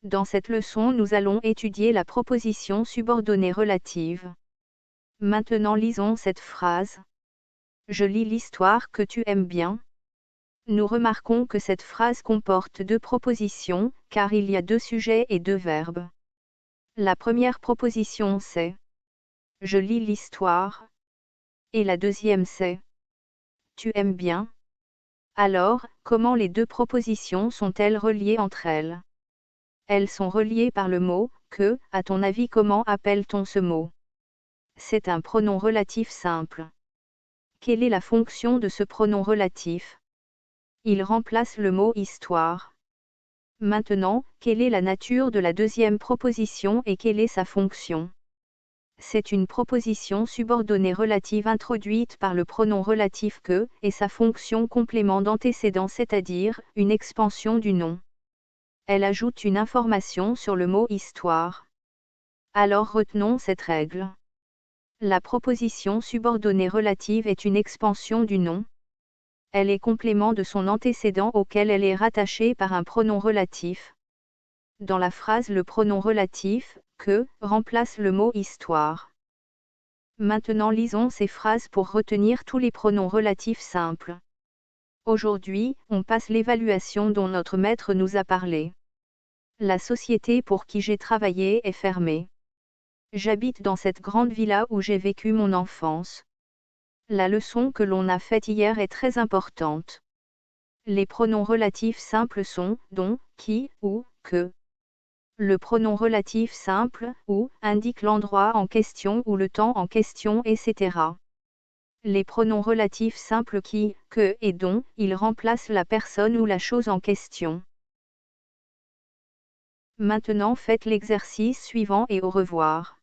Dans cette leçon, nous allons étudier la proposition subordonnée relative. Maintenant lisons cette phrase. Je lis l'histoire que tu aimes bien. Nous remarquons que cette phrase comporte deux propositions, car il y a deux sujets et deux verbes. La première proposition c'est « Je lis l'histoire » et la deuxième c'est « Tu aimes bien ». Alors, comment les deux propositions sont-elles reliées entre elles? Elles sont reliées par le mot « que ». À ton avis, comment appelle-t-on ce mot? C'est un pronom relatif simple. Quelle est la fonction de ce pronom relatif? Il remplace le mot « histoire ». Maintenant, quelle est la nature de la deuxième proposition et quelle est sa fonction? C'est une proposition subordonnée relative introduite par le pronom relatif que, et sa fonction complément d'antécédent, c'est-à-dire, une expansion du nom. Elle ajoute une information sur le mot « histoire ». Alors retenons cette règle. La proposition subordonnée relative est une expansion du nom. Elle est complément de son antécédent auquel elle est rattachée par un pronom relatif. Dans la phrase, le pronom relatif, que, remplace le mot histoire. Maintenant lisons ces phrases pour retenir tous les pronoms relatifs simples. Aujourd'hui, on passe l'évaluation dont notre maître nous a parlé. La société pour qui j'ai travaillé est fermée. J'habite dans cette grande villa où j'ai vécu mon enfance. La leçon que l'on a faite hier est très importante. Les pronoms relatifs simples sont dont, qui, ou, que. Le pronom relatif simple, où, indique l'endroit en question ou le temps en question, etc. Les pronoms relatifs simples qui, que et dont, ils remplacent la personne ou la chose en question. Maintenant faites l'exercice suivant et au revoir.